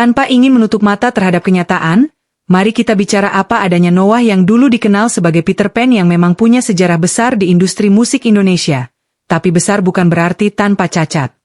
Tanpa ingin menutup mata terhadap kenyataan, mari kita bicara apa adanya Noah yang dulu dikenal sebagai Peter Pan yang memang punya sejarah besar di industri musik Indonesia. Tapi besar bukan berarti tanpa cacat.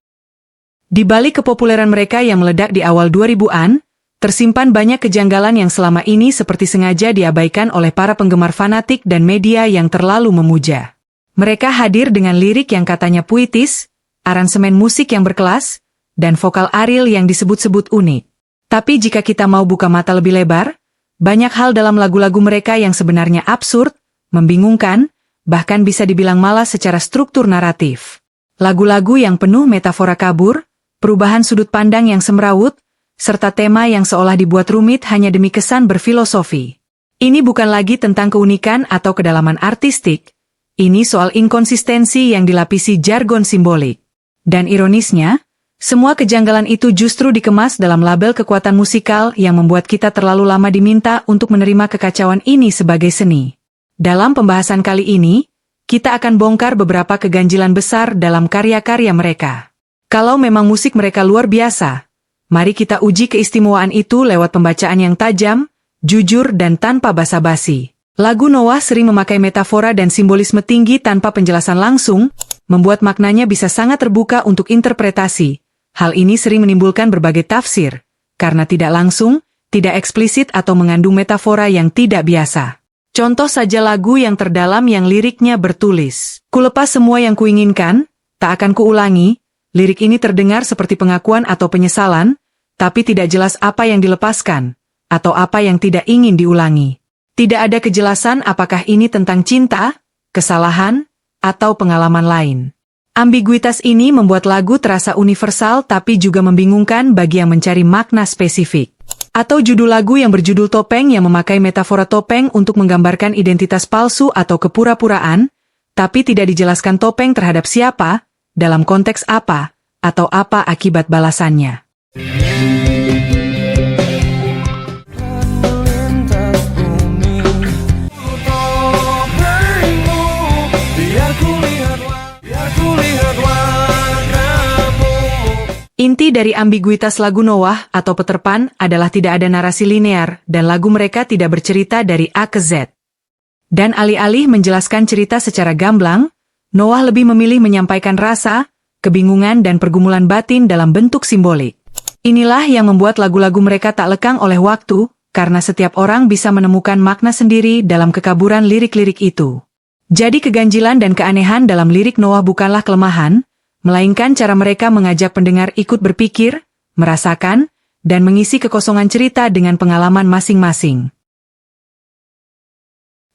Di balik kepopuleran mereka yang meledak di awal 2000-an, tersimpan banyak kejanggalan yang selama ini seperti sengaja diabaikan oleh para penggemar fanatik dan media yang terlalu memuja. Mereka hadir dengan lirik yang katanya puitis, aransemen musik yang berkelas, dan vokal Ariel yang disebut-sebut unik. Tapi jika kita mau buka mata lebih lebar, banyak hal dalam lagu-lagu mereka yang sebenarnya absurd, membingungkan, bahkan bisa dibilang malas secara struktur naratif. Lagu-lagu yang penuh metafora kabur, perubahan sudut pandang yang semrawut, serta tema yang seolah dibuat rumit hanya demi kesan berfilosofi. Ini bukan lagi tentang keunikan atau kedalaman artistik, ini soal inkonsistensi yang dilapisi jargon simbolik. Dan ironisnya, semua kejanggalan itu justru dikemas dalam label kekuatan musikal yang membuat kita terlalu lama diminta untuk menerima kekacauan ini sebagai seni. Dalam pembahasan kali ini, kita akan bongkar beberapa keganjilan besar dalam karya-karya mereka. Kalau memang musik mereka luar biasa, mari kita uji keistimewaan itu lewat pembacaan yang tajam, jujur dan tanpa basa-basi. Lagu Noah sering memakai metafora dan simbolisme tinggi tanpa penjelasan langsung, membuat maknanya bisa sangat terbuka untuk interpretasi. Hal ini sering menimbulkan berbagai tafsir, karena tidak langsung, tidak eksplisit atau mengandung metafora yang tidak biasa. Contoh saja lagu yang terdalam yang liriknya bertulis, "Kulepas semua yang kuinginkan, tak akan kuulangi." Lirik ini terdengar seperti pengakuan atau penyesalan, tapi tidak jelas apa yang dilepaskan, atau apa yang tidak ingin diulangi. Tidak ada kejelasan apakah ini tentang cinta, kesalahan, atau pengalaman lain. Ambiguitas ini membuat lagu terasa universal tapi juga membingungkan bagi yang mencari makna spesifik. Atau judul lagu yang berjudul Topeng yang memakai metafora topeng untuk menggambarkan identitas palsu atau kepura-puraan, tapi tidak dijelaskan topeng terhadap siapa, dalam konteks apa, atau apa akibat balasannya. Inti dari ambiguitas lagu Noah atau Peter Pan adalah tidak ada narasi linear dan lagu mereka tidak bercerita dari A ke Z. Dan alih-alih menjelaskan cerita secara gamblang, Noah lebih memilih menyampaikan rasa, kebingungan dan pergumulan batin dalam bentuk simbolik. Inilah yang membuat lagu-lagu mereka tak lekang oleh waktu, karena setiap orang bisa menemukan makna sendiri dalam kekaburan lirik-lirik itu. Jadi keganjilan dan keanehan dalam lirik Noah bukanlah kelemahan, melainkan cara mereka mengajak pendengar ikut berpikir, merasakan, dan mengisi kekosongan cerita dengan pengalaman masing-masing.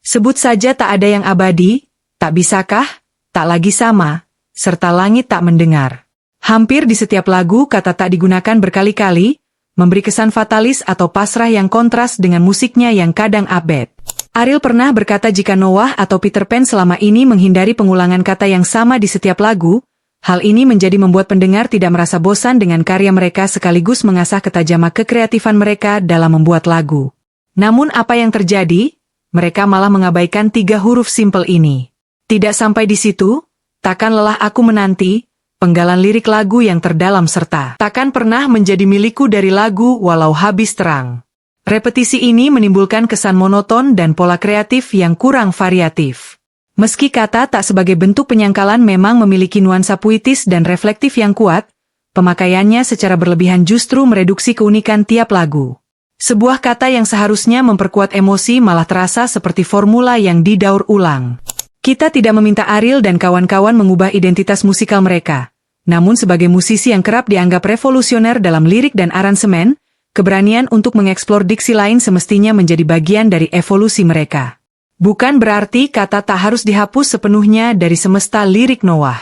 Sebut saja tak ada yang abadi, tak bisakah, tak lagi sama, serta langit tak mendengar. Hampir di setiap lagu kata tak digunakan berkali-kali, memberi kesan fatalis atau pasrah yang kontras dengan musiknya yang kadang abet. Ariel pernah berkata jika Noah atau Peter Pan selama ini menghindari pengulangan kata yang sama di setiap lagu, hal ini menjadi membuat pendengar tidak merasa bosan dengan karya mereka sekaligus mengasah ketajaman kekreatifan mereka dalam membuat lagu. Namun apa yang terjadi? Mereka malah mengabaikan 3 huruf simpel ini. Tidak sampai di situ, takkan lelah aku menanti, penggalan lirik lagu yang terdalam serta takkan pernah menjadi milikku dari lagu walau habis terang. Repetisi ini menimbulkan kesan monoton dan pola kreatif yang kurang variatif. Meski kata tak sebagai bentuk penyangkalan memang memiliki nuansa puitis dan reflektif yang kuat, pemakaiannya secara berlebihan justru mereduksi keunikan tiap lagu. Sebuah kata yang seharusnya memperkuat emosi malah terasa seperti formula yang didaur ulang. Kita tidak meminta Ariel dan kawan-kawan mengubah identitas musikal mereka. Namun sebagai musisi yang kerap dianggap revolusioner dalam lirik dan aransemen, keberanian untuk mengeksplor diksi lain semestinya menjadi bagian dari evolusi mereka. Bukan berarti kata tak harus dihapus sepenuhnya dari semesta lirik Noah.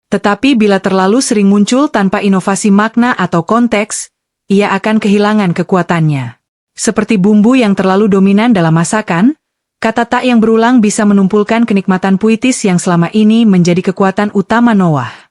Tetapi bila terlalu sering muncul tanpa inovasi makna atau konteks, ia akan kehilangan kekuatannya. Seperti bumbu yang terlalu dominan dalam masakan, kata tak yang berulang bisa menumpulkan kenikmatan puitis yang selama ini menjadi kekuatan utama Noah.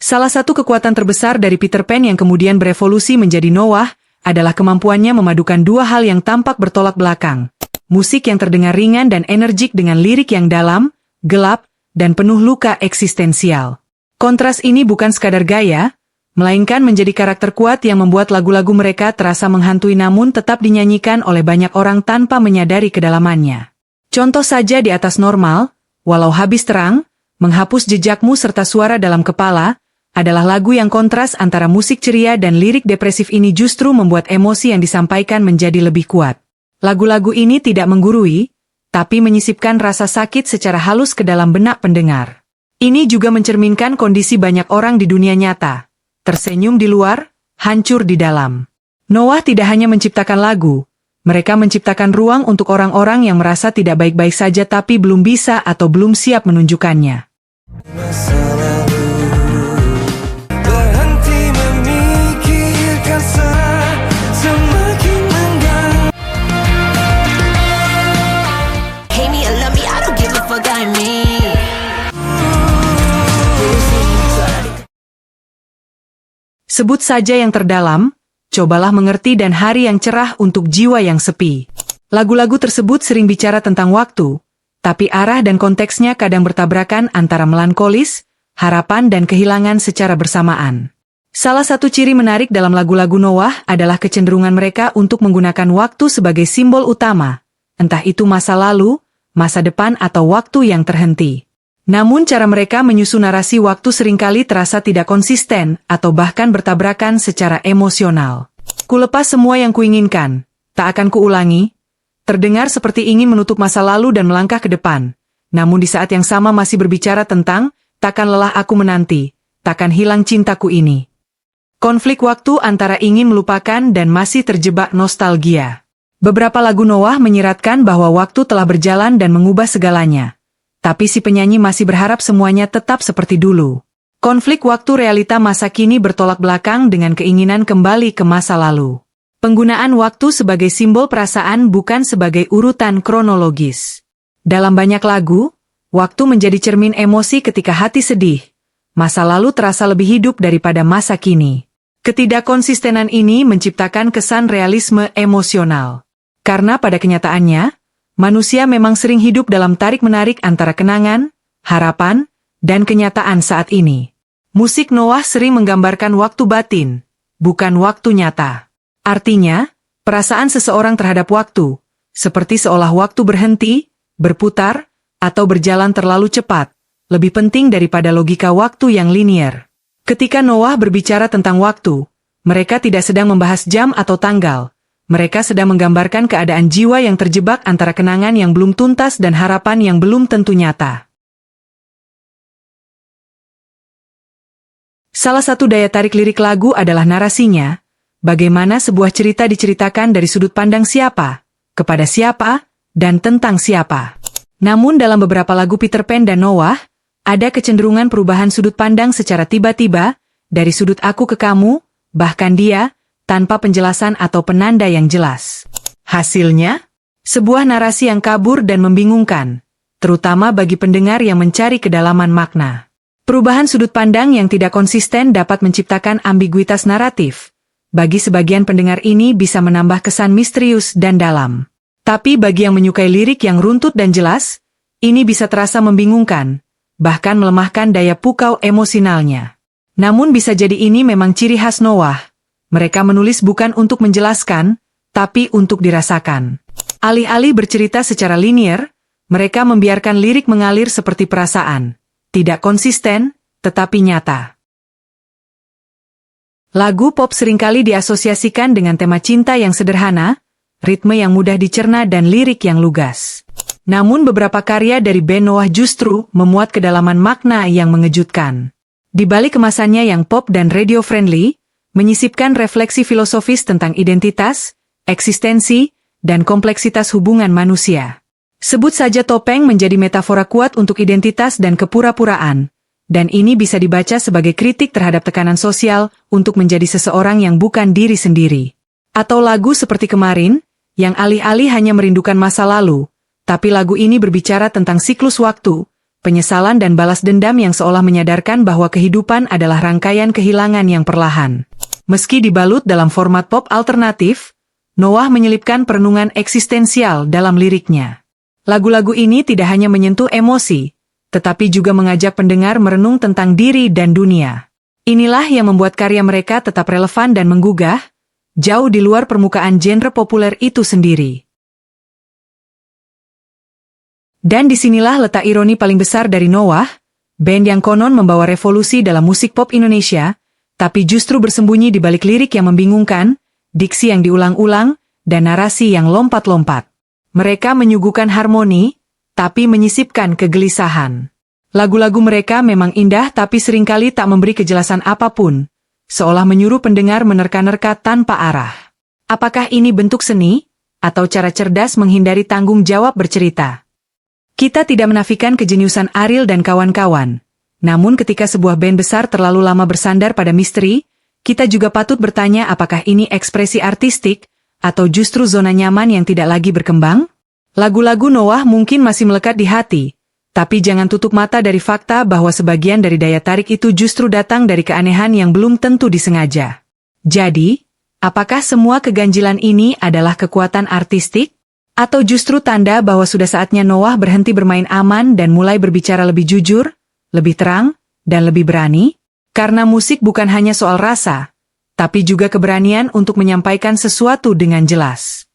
Salah satu kekuatan terbesar dari Peter Pan yang kemudian berevolusi menjadi Noah adalah kemampuannya memadukan dua hal yang tampak bertolak belakang. Musik yang terdengar ringan dan energik dengan lirik yang dalam, gelap, dan penuh luka eksistensial. Kontras ini bukan sekadar gaya, melainkan menjadi karakter kuat yang membuat lagu-lagu mereka terasa menghantui namun tetap dinyanyikan oleh banyak orang tanpa menyadari kedalamannya. Contoh saja Di Atas Normal, Walau Habis Terang, Menghapus Jejakmu serta Suara Dalam Kepala, adalah lagu yang kontras antara musik ceria dan lirik depresif ini justru membuat emosi yang disampaikan menjadi lebih kuat. Lagu-lagu ini tidak menggurui, tapi menyisipkan rasa sakit secara halus ke dalam benak pendengar. Ini juga mencerminkan kondisi banyak orang di dunia nyata. Tersenyum di luar, hancur di dalam. Noah tidak hanya menciptakan lagu, mereka menciptakan ruang untuk orang-orang yang merasa tidak baik-baik saja tapi belum bisa atau belum siap menunjukkannya. Sebut saja yang terdalam, cobalah mengerti dan hari yang cerah untuk jiwa yang sepi. Lagu-lagu tersebut sering bicara tentang waktu, tapi arah dan konteksnya kadang bertabrakan antara melankolis, harapan dan kehilangan secara bersamaan. Salah satu ciri menarik dalam lagu-lagu Noah adalah kecenderungan mereka untuk menggunakan waktu sebagai simbol utama, entah itu masa lalu, masa depan atau waktu yang terhenti. Namun cara mereka menyusun narasi waktu seringkali terasa tidak konsisten atau bahkan bertabrakan secara emosional. Kulepas semua yang kuinginkan, tak akan kuulangi. Terdengar seperti ingin menutup masa lalu dan melangkah ke depan. Namun di saat yang sama masih berbicara tentang, takkan lelah aku menanti, takkan hilang cintaku ini. Konflik waktu antara ingin melupakan dan masih terjebak nostalgia. Beberapa lagu Noah menyiratkan bahwa waktu telah berjalan dan mengubah segalanya. Tapi si penyanyi masih berharap semuanya tetap seperti dulu. Konflik waktu realita masa kini bertolak belakang dengan keinginan kembali ke masa lalu. Penggunaan waktu sebagai simbol perasaan bukan sebagai urutan kronologis. Dalam banyak lagu, waktu menjadi cermin emosi ketika hati sedih. Masa lalu terasa lebih hidup daripada masa kini. Ketidakkonsistenan ini menciptakan kesan realisme emosional. Karena pada kenyataannya, manusia memang sering hidup dalam tarik-menarik antara kenangan, harapan, dan kenyataan saat ini. Musik Noah sering menggambarkan waktu batin, bukan waktu nyata. Artinya, perasaan seseorang terhadap waktu, seperti seolah waktu berhenti, berputar, atau berjalan terlalu cepat, lebih penting daripada logika waktu yang linier. Ketika Noah berbicara tentang waktu, mereka tidak sedang membahas jam atau tanggal. Mereka sedang menggambarkan keadaan jiwa yang terjebak antara kenangan yang belum tuntas dan harapan yang belum tentu nyata. Salah satu daya tarik lirik lagu adalah narasinya, bagaimana sebuah cerita diceritakan dari sudut pandang siapa, kepada siapa, dan tentang siapa. Namun dalam beberapa lagu Peter Pan dan Noah, ada kecenderungan perubahan sudut pandang secara tiba-tiba, dari sudut aku ke kamu, bahkan dia, tanpa penjelasan atau penanda yang jelas. Hasilnya, sebuah narasi yang kabur dan membingungkan, terutama bagi pendengar yang mencari kedalaman makna. Perubahan sudut pandang yang tidak konsisten dapat menciptakan ambiguitas naratif. Bagi sebagian pendengar ini bisa menambah kesan misterius dan dalam. Tapi bagi yang menyukai lirik yang runtut dan jelas, ini bisa terasa membingungkan, bahkan melemahkan daya pukau emosionalnya. Namun bisa jadi ini memang ciri khas Noah. Mereka menulis bukan untuk menjelaskan, tapi untuk dirasakan. Alih-alih bercerita secara linier, mereka membiarkan lirik mengalir seperti perasaan. Tidak konsisten, tetapi nyata. Lagu pop seringkali diasosiasikan dengan tema cinta yang sederhana, ritme yang mudah dicerna dan lirik yang lugas. Namun beberapa karya dari band Noah justru memuat kedalaman makna yang mengejutkan. Di balik kemasannya yang pop dan radio-friendly, menyisipkan refleksi filosofis tentang identitas, eksistensi, dan kompleksitas hubungan manusia. Sebut saja topeng menjadi metafora kuat untuk identitas dan kepura-puraan, dan ini bisa dibaca sebagai kritik terhadap tekanan sosial untuk menjadi seseorang yang bukan diri sendiri. Atau lagu seperti Kemarin, yang alih-alih hanya merindukan masa lalu, tapi lagu ini berbicara tentang siklus waktu, penyesalan dan balas dendam yang seolah menyadarkan bahwa kehidupan adalah rangkaian kehilangan yang perlahan. Meski dibalut dalam format pop alternatif, Noah menyelipkan perenungan eksistensial dalam liriknya. Lagu-lagu ini tidak hanya menyentuh emosi, tetapi juga mengajak pendengar merenung tentang diri dan dunia. Inilah yang membuat karya mereka tetap relevan dan menggugah, jauh di luar permukaan genre populer itu sendiri. Dan disinilah letak ironi paling besar dari Noah, band yang konon membawa revolusi dalam musik pop Indonesia, tapi justru bersembunyi di balik lirik yang membingungkan, diksi yang diulang-ulang, dan narasi yang lompat-lompat. Mereka menyuguhkan harmoni, tapi menyisipkan kegelisahan. Lagu-lagu mereka memang indah tapi seringkali tak memberi kejelasan apapun, seolah menyuruh pendengar menerka-nerka tanpa arah. Apakah ini bentuk seni, atau cara cerdas menghindari tanggung jawab bercerita? Kita tidak menafikan kejeniusan Ariel dan kawan-kawan. Namun ketika sebuah band besar terlalu lama bersandar pada misteri, kita juga patut bertanya apakah ini ekspresi artistik, atau justru zona nyaman yang tidak lagi berkembang? Lagu-lagu Noah mungkin masih melekat di hati, tapi jangan tutup mata dari fakta bahwa sebagian dari daya tarik itu justru datang dari keanehan yang belum tentu disengaja. Jadi, apakah semua keganjilan ini adalah kekuatan artistik? Atau justru tanda bahwa sudah saatnya Noah berhenti bermain aman dan mulai berbicara lebih jujur, lebih terang, dan lebih berani? Karena musik bukan hanya soal rasa, tapi juga keberanian untuk menyampaikan sesuatu dengan jelas.